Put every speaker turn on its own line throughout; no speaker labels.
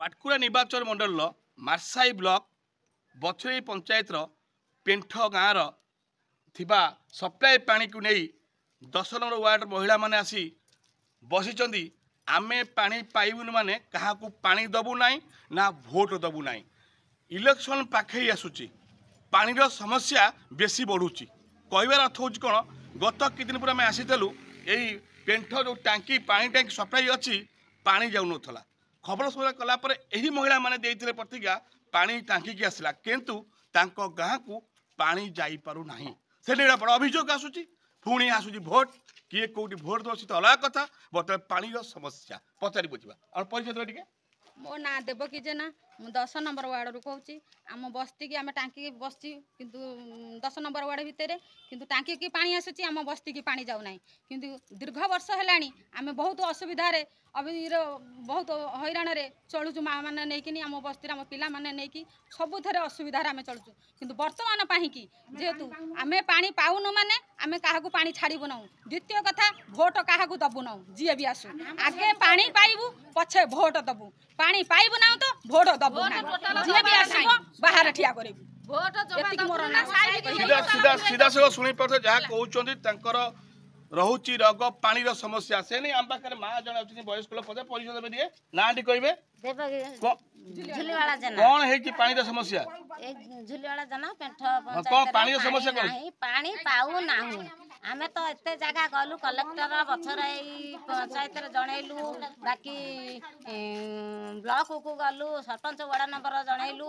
पाटकुरा निर्वाचन मंडल मार्साई ब्लॉक बछरी पंचायत पेंठ गाँव थिबा सप्लाई पानी को नहीं 10 नंबर वार्ड महिला माने आसी बसी आमे पानी पाइबुन माने क्या पानी दबु नाई ना भोट दबु नाई। इलेक्शन पाखे आसूची पानी समस्या बेसी बढ़ुची कहबार अर्थ हूँ कौन गत कि दिन पूरा आसीलु यही पेंठ जो टांकी पानी टांकी सप्लाई अच्छी पानी जाऊन खबर सुना कलापर यही महिला माने देइथिले प्रतिज्ञा पानी टांकी की आसला किंतु तांको गाँ को पानी जाई पारु नाही से बड़ अभियोग आसूची पुणी आसूची भोट किए कौटी भोट दे तो अलग कथा बर्तमान पानी समस्या पचारि बुझा और परिचय टे
मो ना देवकी जेना मु 10 नंबर वार्ड रू कहूँ आम बस्ती की आम टांकी बसची किंतु 10 नंबर वार्ड भितर किंतु टांकी की पानी आसूची आम बस्ती की पानी जाऊ ना किंतु दीर्घ वर्ष है आम बहुत असुविधा अभी बहुत हैरान रे चलुचु माँ मैंने नहीं आम बस्ती आम पिला माने नहीं सबुथ असुविधा आम चलुचु किंतु वर्तमान पाई जेहेतु आम पानी पाऊनु माने आम क्या पानी छाड़बू ना। द्वितीय कथा भोट क्या दबु ना जी भी आसू आगे पानी पाइबू पछे भोट दबू पानी पाइबू ना तो भोट दबू ना जी भी आसो बाहर ठिया करू
सीधा सीधा शुणी पारे जहाँ कहते रहुची रोग पानी समस्या से नहीं आम पाखे माँ जन अच्छे वयस्क लोग पदे परिचय देवे दिए ना टी कहे कौन है पानी समस्या
झुलीवाला जना पेंठ
कौन पानी समस्या कौन
पानी पाऊ ना आमे तो एते जगह गलु कलेक्टर बछर पंचायत जनइलु बाकी ब्लॉक को गलु सरपंच वार्ड नंबर जनइलु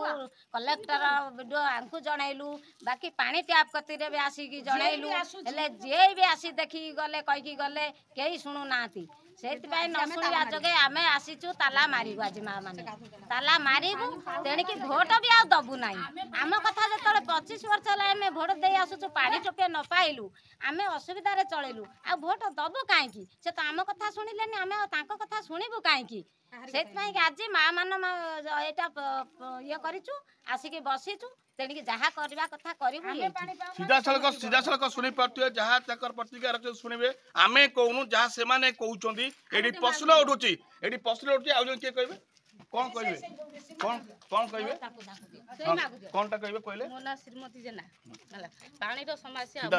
कलेक्टर वीडियो आंकु जनइलु बाकी पानी टैप कतिर भी आसिक जनइलु हेले जे भी आसी देखी गले कहीकि गले कई शुणु नाती से न शुणा जगे आम आसीचु ताला मारू आज माँ मैंने ताला मारू तेणिकी भोट भी आ दबु ना आम कथा जो 25 वर्ष है आम भोट दे आसुचु पानी टोपे न पाइलु आम असुविधा चलू आ भोट दबु कहीं से तो आम कथा शुणिले आम कथा शुणु कहीं से आज माँ मान ये करूँ आसिक बसीचु तेणिकी जहाँ करवा कथा करूँ
सीधा सड़क शुणी पारे जहाँ प्रतिज्ञा रख शुणे आम कहूनु जहाँ से कहते प्रश्न उठुची ये प्रश्न उठुची आज किए कहे कौन कहे कौन कौन कहे कौन टा कहे कहले
मो ना श्रीमती जेना पानी समस्या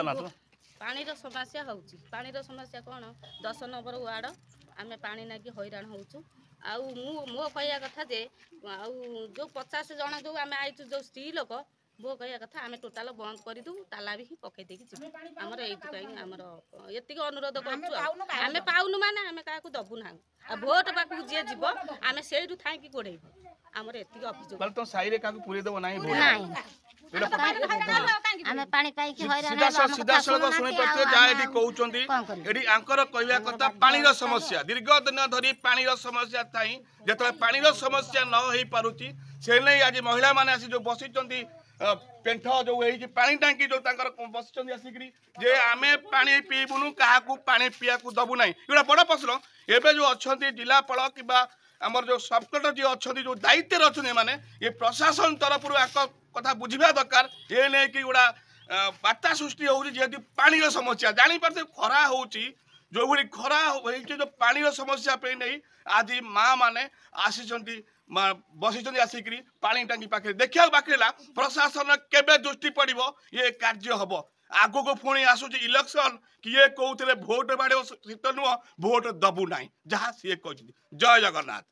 पानी समस्या होची पानी समस्या कौन 10 नंबर वार्ड आम पानी नाकि हैरान होचु आउ मो कहया कथा जे आउ जो 50 जन जो आम आईचु जो स्त्री लोक मो कहया कथा आम टोटाल बंद कर दू ताला भी पकई देकी आमर एमर ये अनुरोध करूँ आम पाऊनु माने आम क्या दबु ना आ भोट पाक जी जीव आम से थी गोड़ेबू आमर एति अभियोग
तो साइरे का पूरे देबो नाही भोट सीधा सड़क शुणी पारे जहाँ ये कहते ये आंकर कहवा कथा पानी समस्या दीर्घ दिन धरी पानी समस्या थी जो पानी समस्या न हो पारुची से नहीं आज महिला माने आसी जो बसी पेंठ जो है पानी टांकी जो बस आसिक जे आम पानी पीबुनु क्या पानी पीया दबु ना ये बड़ प्रश्न एवं जो अच्छा जिलापाल कि आमर जो सब कलेक्टर जी अच्छा जो दायित्व अच्छे माने ये प्रशासन तरफ कथा बुझा दरकार ये नहीं कि गोटा बार्ता सृष्टि होती पानी समस्या जापारे खरा हो जो भाई खरा जो पानी समस्या पे नहीं आज माँ मैंने आसी बसी आसिक पानी टांकी पाखे देखा बाकी प्रशासन केबे दृष्टि पड़ो ये कार्य हम आग को पुणी आसूची इलेक्शन किए कौन भोट बाड़ शीत नुह भोट दबु ना जहाँ सी कहते जय जगन्नाथ।